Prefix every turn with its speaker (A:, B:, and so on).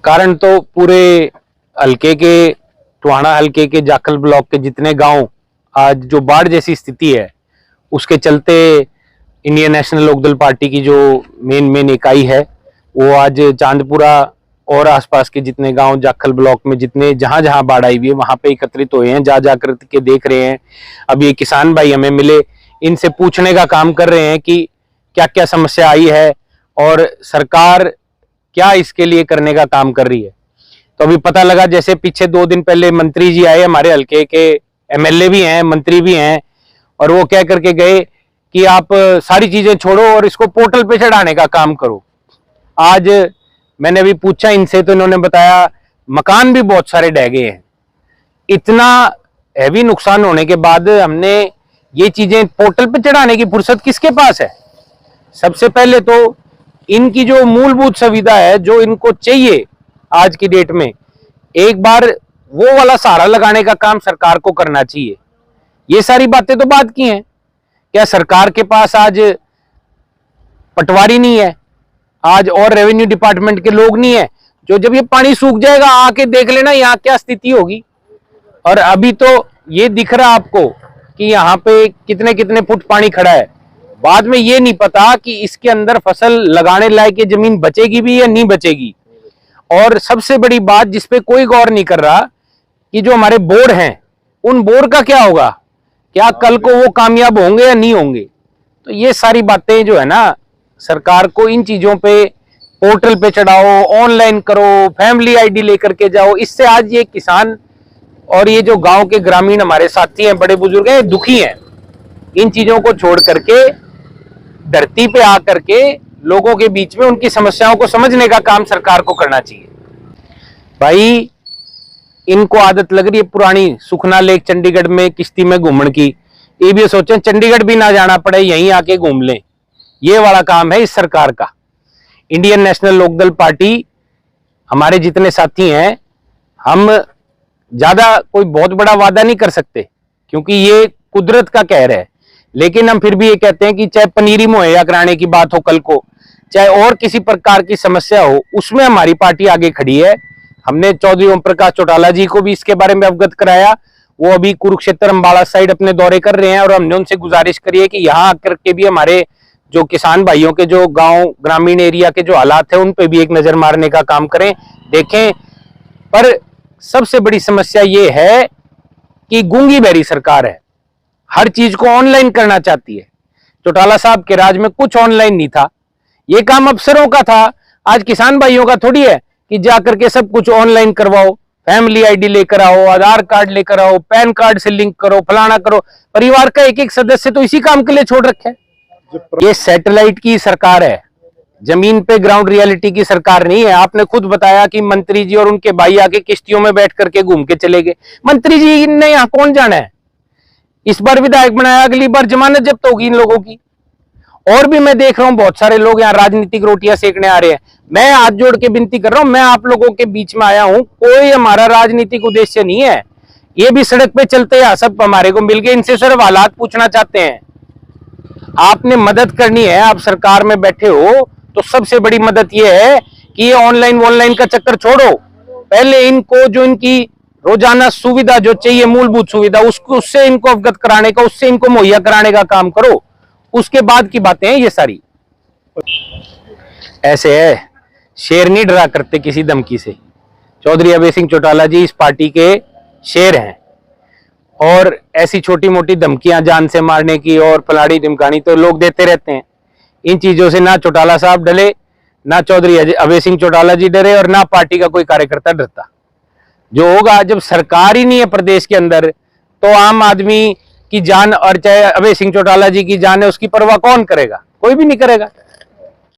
A: कारण तो पूरे हल्के के टोहाना हल्के के जाखल ब्लॉक के जितने गांव आज जो बाढ़ जैसी स्थिति है उसके चलते इंडियन नेशनल लोकदल पार्टी की जो मेन इकाई है वो आज चांदपुरा और आसपास के जितने गांव जाखल ब्लॉक में जितने जहां जहां बाढ़ आई हुई है वहां पे एकत्रित हुए हैं, जा जाकर के देख रहे हैं। अब ये किसान भाई हमें मिले, इनसे पूछने का काम कर रहे हैं कि क्या क्या समस्या आई है और सरकार क्या इसके लिए करने का काम कर रही है। तो अभी पता लगा जैसे पीछे 2 दिन पहले मंत्री जी आए, हमारे हल्के के एमएलए भी हैं, मंत्री भी हैं, और वो कह करके गए कि आप सारी चीजें छोड़ो और इसको पोर्टल पे चढ़ाने का काम करो। आज मैंने अभी पूछा इनसे तो इन्होंने बताया मकान भी बहुत सारे ढह गए हैं। इतना हैवी नुकसान होने के बाद हमने ये चीजें पोर्टल पे चढ़ाने की फुर्सत किसके पास है। सबसे पहले तो इनकी जो मूलभूत सुविधा है जो इनको चाहिए आज की डेट में, एक बार वो वाला सहारा लगाने का काम सरकार को करना चाहिए। ये सारी बातें तो बात की हैं, क्या सरकार के पास आज पटवारी नहीं है आज और रेवेन्यू डिपार्टमेंट के लोग नहीं है जो जब ये पानी सूख जाएगा आके देख लेना यहाँ क्या स्थिति होगी। और अभी तो ये दिख रहा आपको कि यहाँ पे कितने कितने फुट पानी खड़ा है, बाद में ये नहीं पता कि इसके अंदर फसल लगाने लायक ये जमीन बचेगी भी या नहीं बचेगी। और सबसे बड़ी बात जिसपे कोई गौर नहीं कर रहा कि जो हमारे बोर हैं उन बोर का क्या होगा, क्या कल को वो कामयाब होंगे या नहीं होंगे। तो ये सारी बातें जो है ना, सरकार को इन चीजों पे पोर्टल पे चढ़ाओ, ऑनलाइन करो, फैमिली आईडी लेकर के जाओ। इससे आज ये किसान और ये जो गांव के ग्रामीण हमारे साथी हैं, बड़े बुजुर्ग हैं, दुखी हैं। इन चीजों को छोड़ करके धरती पे आकर के लोगों के बीच में उनकी समस्याओं को समझने का काम सरकार को करना चाहिए। भाई इनको आदत लग रही है पुरानी सुखना लेक चंडीगढ़ में किश्ती में घूमने की, ये भी सोचें चंडीगढ़ भी ना जाना पड़े, यहीं आके घूम लें। ये वाला काम है इस सरकार का। इंडियन नेशनल लोकदल पार्टी हमारे जितने साथी हैं, हम ज्यादा कोई बहुत बड़ा वादा नहीं कर सकते क्योंकि ये कुदरत का कहर है, लेकिन हम फिर भी ये कहते हैं कि चाहे पनीरी मुहैया कराने की बात हो कल को, चाहे और किसी प्रकार की समस्या हो, उसमें हमारी पार्टी आगे खड़ी है। हमने चौधरी ओम प्रकाश चौटाला जी को भी इसके बारे में अवगत कराया, वो अभी कुरुक्षेत्र अंबाला साइड अपने दौरे कर रहे हैं और हमने उनसे गुजारिश करी है कि यहाँ आकर के भी हमारे जो किसान भाइयों के जो गांव ग्रामीण एरिया के जो हालात है उन पे भी एक नजर मारने का काम करें, देखें। पर सबसे बड़ी समस्या ये है कि गूंगी बहरी सरकार है, हर चीज को ऑनलाइन करना चाहती है। चौटाला साहब के राज में कुछ ऑनलाइन नहीं था, ये काम अफसरों का था। आज किसान भाइयों का थोड़ी है कि जाकर के सब कुछ ऑनलाइन करवाओ, फैमिली आईडी लेकर आओ, आधार कार्ड लेकर आओ, पैन कार्ड से लिंक करो, फलाना करो। परिवार का एक एक सदस्य तो इसी काम के लिए छोड़ रखे है। ये सैटेलाइट की सरकार है, जमीन पे ग्राउंड रियलिटी की सरकार नहीं है। आपने खुद बताया कि मंत्री जी और उनके भाई आके किश्तियों में बैठ करके घूम के चले गए। मंत्री जी ने यहाँ कौन जाना है, इस बार विधायक बनाया, अगली बार जमानत जब्त होगी इन लोगों की। और भी मैं देख रहा हूं बहुत सारे लोग यहाँ राजनीतिक रोटियां सेकने आ रहे हैं। मैं हाथ जोड़ के विनती कर रहा हूं, मैं आप लोगों के बीच में आया हूं, कोई हमारा राजनीतिक उद्देश्य नहीं है। ये भी सड़क पे चलते हैं, सब हमारे को मिल गए, इनसे सिर्फ हालात पूछना चाहते हैं। आपने मदद करनी है, आप सरकार में बैठे हो तो सबसे बड़ी मदद ये है कि ये ऑनलाइन का चक्कर छोड़ो। पहले इनको जो इनकी रोजाना सुविधा जो चाहिए, मूलभूत सुविधा, उसको उससे इनको अवगत कराने का, उससे इनको मुहैया कराने का काम करो। उसके बाद की बातें हैं ये सारी। ऐसे है, शेर नहीं डरा करते किसी धमकी से। चौधरी अभय सिंह चौटाला जी इस पार्टी के शेर हैं और ऐसी छोटी मोटी धमकियां जान से मारने की और फलाड़ी ढिमकानी तो लोग देते रहते हैं। इन चीजों से ना चौटाला साहब डरे, ना चौधरी अभय सिंह चौटाला जी डरे और ना पार्टी का कोई कार्यकर्ता डरता। जो होगा, जब सरकार ही नहीं है प्रदेश के अंदर, तो आम आदमी की जान और चाहे अभय सिंह चौटाला जी की जान है उसकी परवाह कौन करेगा, कोई भी नहीं करेगा।